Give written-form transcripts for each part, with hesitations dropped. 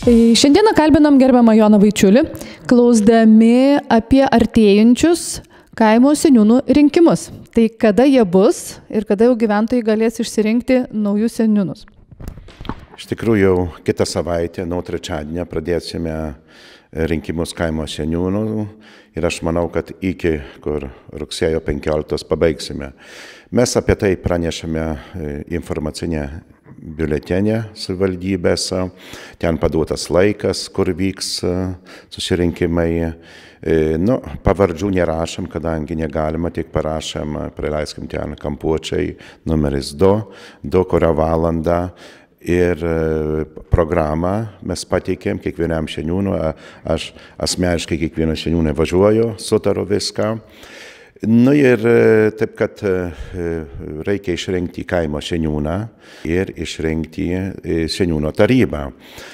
Šiandieną kalbinam gerbiamą Joną Vaičiulį, klausdami apie artėjančius kaimo seniūnų rinkimus. Tai kada jie bus ir kada jau gyventojai galės išsirinkti naujus seniūnus? Iš tikrųjų, jau kitą savaitę, nuo trečiadienio, pradėsime rinkimus kaimo seniūnų ir aš manau, kad iki rugsėjo 15 pabaigsime. Mes apie tai pranešame informacinę biuletenę savivaldybėse, ten paduotas laikas, kur vyks susirinkimai. Pavardžių nerašom, kadangi negalima, tik parašėm, praleiskim ten Kampuočiai, numeris 2 kurią valandą. Ir programą mes pateikėm kiekvienam seniūnui, aš asmeniškai kiekvieną seniūną važiuoju, sutaru viską. Ir taip, kad reikia išrinkti kaimo seniūną ir išrinkti seniūno tarybą.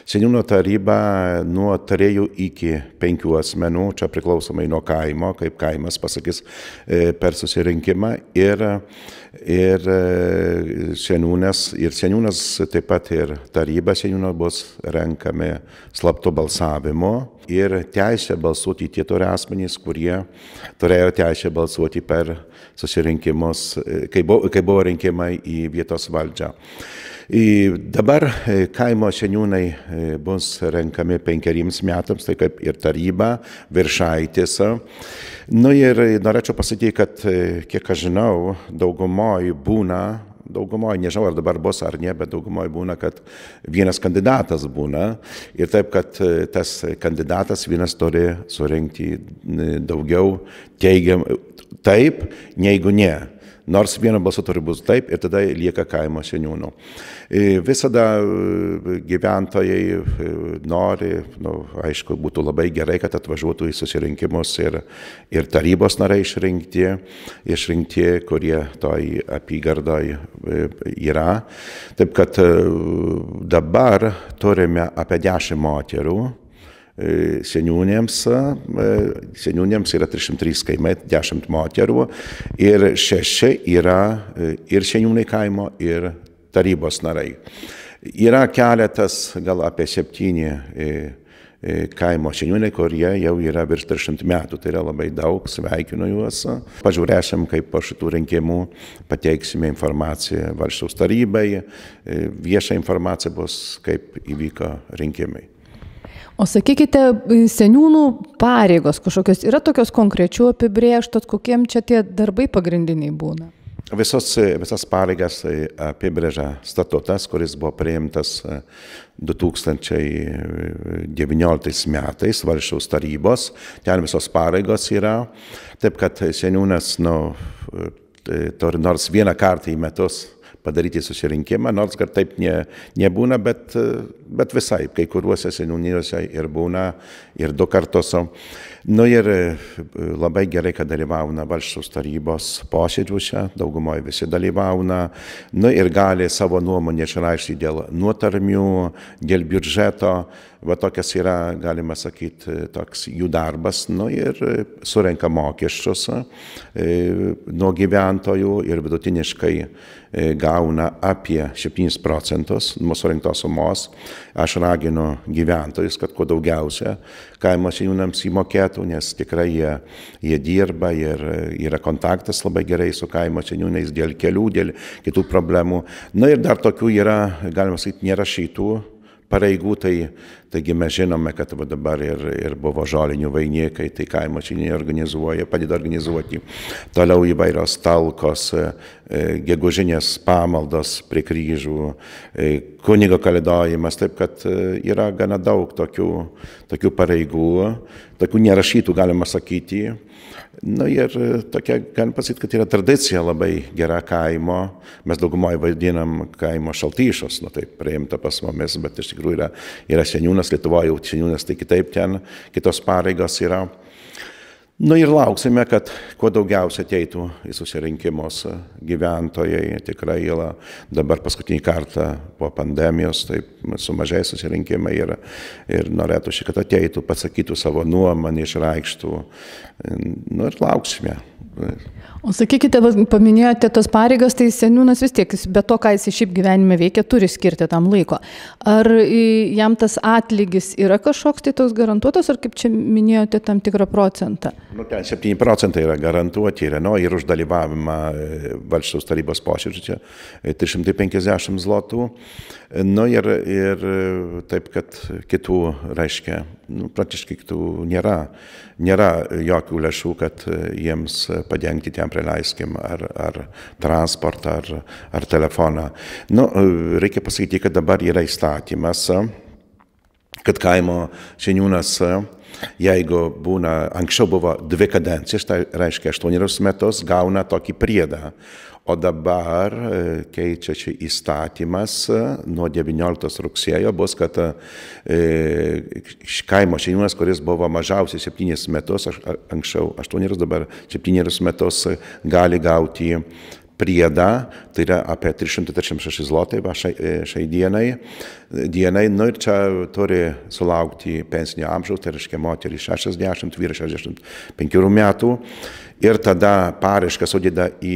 Seniūno taryba nuo 3 iki 5 asmenų, čia priklausomai nuo kaimo, kaip kaimas pasakys per susirinkimą. Ir seniūnas, taip pat ir taryba seniūno bus renkami slaptu balsavimu ir teisė balsuoti tie turi asmenys, kurie turėjo teisę balsuoti per susirinkimus, kai buvo rinkimai į vietos valdžią. Dabar kaimo seniūnai bus renkami 5 metams, tai kaip ir taryba, viršaitis. Ir norėčiau pasakyti, kad kiek aš žinau, daugumoje būna, nežinau ar dabar bus ar ne, bet daugumoje būna, kad vienas kandidatas būna ir taip, kad tas kandidatas vienas turi surinkti daugiau teigiamų taip, neigu ne. Nors vieno balso turi būti taip ir tada lieka kaimo seniūnų. Visada gyventojai nori, aišku, būtų labai gerai, kad atvažiuotų į susirinkimus ir tarybos nariai išrinkti, kurie toj apygardoj yra. Taip, kad dabar turime apie 10 moterų. Seniūnėms yra 303 kaimai, 10 moterų ir 6 yra ir seniūnai kaimo, ir tarybos narai. Yra keletas, gal apie 7 kaimo seniūnai, kurie jau yra virš 300 metų, tai yra labai daug, sveikinu juos. Pažiūrėsim, kaip po šitų rinkimų pateiksime informaciją valsčiaus tarybai, vieša informacija bus, kaip įvyko rinkimai. O sakykite, seniūnų pareigos kažkokios yra tokios konkrečių apibrėžtos, kokiem čia tie darbai pagrindiniai būna? Visas pareigas apibrėžia statutas, kuris buvo priimtas 2019 metais valsčiaus tarybos. Ten visos pareigos yra. Taip, kad seniūnas turi nors vieną kartą į metus padaryti susirinkimą, nors kad taip nebūna, bet visai, kai kuriuose seniūnijose ir būna, ir 2 kartus. Ir labai gerai, kad dalyvauna valsčiaus tarybos posėdžiuose, daugumoje visi dalyvauna, ir gali savo nuomonę išreikšti dėl nuotarmių, dėl biudžeto, tokias yra, galima sakyti, toks jų darbas, ir surenka mokesčius nuo gyventojų ir vidutiniškai gauna apie 7% nuo surinktos sumos. Aš raginu gyventojus, kad kuo daugiausia kaimo seniūnams įmokėtų, nes tikrai jie dirba ir yra kontaktas labai gerai su kaimo seniūnais dėl kelių, dėl kitų problemų. Ir dar tokių yra, galima sakyti, nerašytų pareigų, taigi mes žinome, kad dabar ir buvo žolinių vainikai, tai kaimo seniūnai padeda organizuoti. Toliau įvairios talkos, gegužinės pamaldos prie kryžių, kunigo kalėdojimas, taip kad yra gana daug tokių pareigų, tokių nerašytų, galima sakyti. Ir tokia, galim pasakyti, kad yra tradicija labai gera kaimo. Mes daugumoje vadinam kaimo šaltyšos, taip priimta pas mumis, bet iš tikrųjų yra seniūnas, Lietuvoje jau seniūnas, tai kitaip ten kitos pareigos yra. Nu ir lauksime, kad kuo daugiausia ateitų į susirinkimus gyventojai. Tikrai yra dabar paskutinį kartą po pandemijos, taip sumažėjo susirinkimai ir norėtųsi, kad ateitų, pasakytų savo nuomonę, išreikštų. Nu ir lauksime. O sakykite, paminėjote tas pareigas, tai seniūnas vis tiek, be to, ką jis šiaip gyvenime veikia, turi skirti tam laiko. Ar jam tas atlygis yra kažkoks tai toks garantuotas, ar kaip čia minėjote tam tikrą procentą? Nu, ten 7% yra garantuoti ir už dalyvavimą valsčiaus tarybos posėdžiuose 350 zlotų. Nu ir taip, kad kitų, reiškia, praktiškai kitų nėra jokių lėšų, kad jiems padengti ten prileiskim ar transportą, ar telefoną. Nu, reikia pasakyti, kad dabar yra įstatymas, kad kaimo seniūnas, jeigu anksčiau buvo 2 kadencijas, tai reiškia 8 metus, gauna tokį priedą. O dabar keičiasi įstatymas nuo 19 rugsėjo bus, kad kaimo seniūnas, kuris buvo mažiausiai 7 metus, anksčiau 8, dabar 7 metus, gali gauti priedą, tai yra apie 336 zlotai šiai dienai. Nu ir čia turi sulaukti pensinio amžiaus, tai reiškia moterys 60, vyrai 65 metų. Ir tada paraišką sudeda į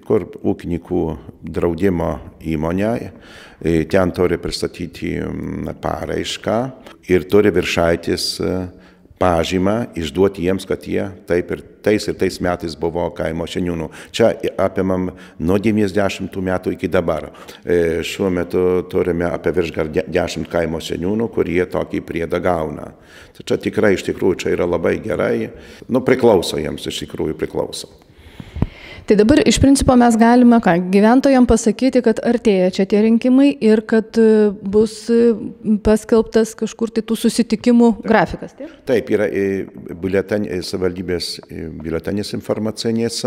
ūkininkų draudimo įmonę, ten turi pristatyti paraišką ir turi viršaitis pažymą išduoti jiems, kad jie taip ir tais metais buvo kaimo seniūnų. Čia apimam nuo 90 metų iki dabar. Šiuo metu turime apie virš 10 kaimo seniūnų, kurie tokį priedą gauna. Tai čia tikrai, iš tikrųjų, čia yra labai gerai. Nu, priklauso jiems, iš tikrųjų priklauso. Tai dabar iš principo mes galime gyventojams pasakyti, kad artėja čia tie rinkimai ir kad bus paskelbtas kažkur tai tų susitikimų grafikas. Taip, yra savivaldybės biuletenis informacinės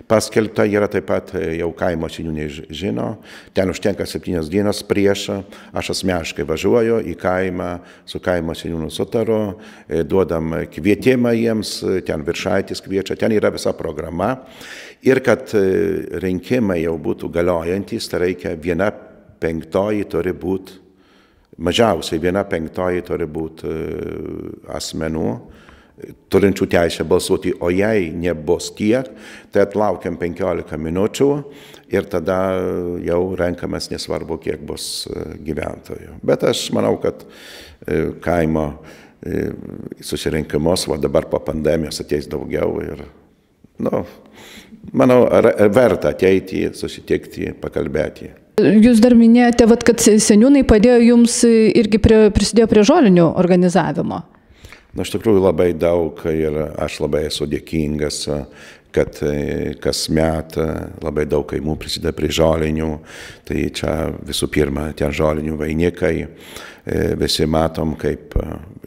paskelbta, yra taip pat jau kaimo seniūnai žino, ten užtenka 7 dienos prieš, aš asmeniškai važiuoju į kaimą, su kaimo seniūnu sutaru, duodam kvietimą jiems, ten viršaitis kviečia, ten yra visa programa. Ir kad rinkimai jau būtų galiojantys, tai reikia 1/5 turi būti, mažiausiai 1/5 turi būti asmenų, turinčių teisę balsuoti, o jei nebus tiek, tai atlaukiam 15 minučių ir tada jau renkamės, nesvarbu, kiek bus gyventojų. Bet aš manau, kad kaimo susirinkimus, dabar po pandemijos ateis daugiau ir, manau, verta ateiti, susitikti, pakalbėti. Jūs dar minėjote, kad seniūnai padėjo jums irgi prisidėjo prie žolinių organizavimo. Iš tikrųjų labai daug ir aš labai esu dėkingas, kad kasmet labai daug kaimų prisideda prie žolinių. Tai čia visų pirma, tie žolinių vainikai. Visi matom, kaip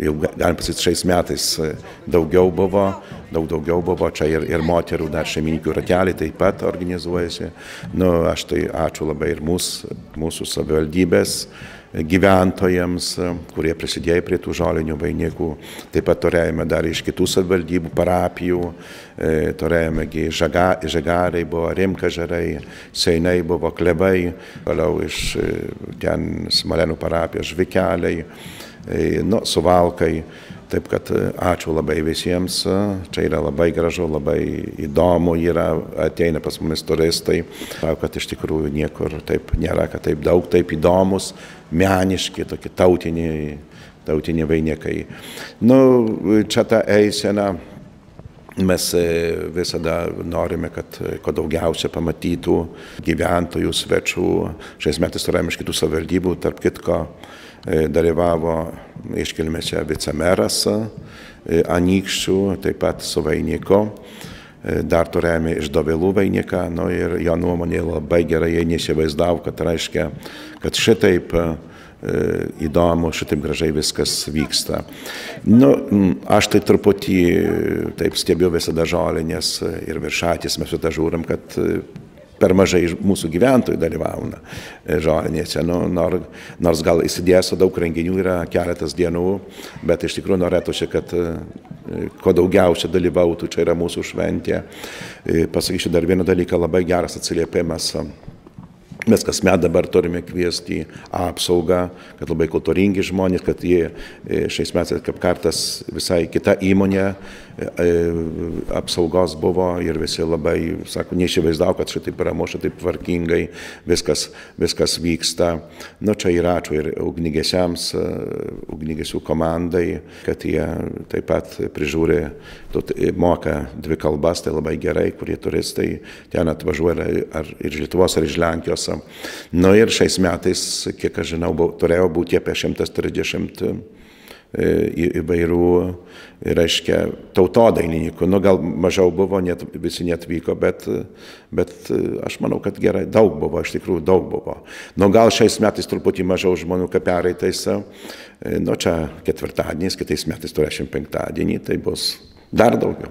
jau galim pasakyti, šiais metais daugiau buvo, čia ir moterų dar šeimininkų rateliai taip pat organizuojasi. Aš tai ačiū labai ir mūsų savivaldybės gyventojams, kurie prisidėjo prie tų žolinių vainikų. Taip pat turėjome dar iš kitų savivaldybių, parapijų, turėjome Žagariai, buvo Rimkažerai, Seinai buvo Klevai, vėliau iš ten Smalėnų parapijos Žvikeliai, Suvalkai. Taip kad ačiū labai visiems, čia yra labai gražu, labai įdomu, ateina pas mumis turistai, kad iš tikrųjų niekur taip nėra, kad taip daug, taip įdomus, meniški, tokie tautiniai vainikai. Čia ta eisena, mes visada norime, kad kuo daugiausia pamatytų gyventojų, svečių. Šiais metais turėjome iš kitų savivaldybių, tarp kitko dalyvavo iškilmėse vicemeras Anykščių, taip pat su vainiku. Dar turėjome iš Dovilų vainiką, ir jo nuomonė labai gerai, jie neįsivaizdavo, kad reiškia, kad šitaip įdomu, šitaip gražiai viskas vyksta. Aš tai truputį taip stebiu visada žolinės ir viršatis, mes visada žiūrim, kad per mažai mūsų gyventojų dalyvauna žolinėse. Nors gal įsidėsiu daug renginių, yra keletas dienų, bet iš tikrųjų norėtųsi, kad kuo daugiausia dalyvautų, čia yra mūsų šventė. Pasakysiu dar vieną dalyką, labai geras atsiliepimas. Mes kasmet dabar turime kviesti apsaugą, kad labai kultūringi žmonės, kad jie šiais metais kaip kartas visai kita įmonė apsaugos buvo ir visi labai, sako, neįsivaizdavo, kad šitaip ramu, šitaip tvarkingai viskas vyksta. Čia ir ačiū ir ugnigesiams, ugnigesių komandai, kad jie taip pat prižiūri, moka 2 kalbas, tai labai gerai, kurie turistai ten atvažiuoja ar iš Lietuvos, ar iš Lenkijos. Ir šiais metais, kiek aš žinau, turėjo būti apie 130 įvairių, reiškia, tautodainininkų. Gal mažiau buvo, visi neatvyko, bet aš manau, kad gerai, daug buvo, iš tikrųjų daug buvo. Gal šiais metais truputį mažiau žmonių kaip pereitais, čia ketvirtadienis, kitais metais turėsim 5-dienį, tai bus dar daugiau.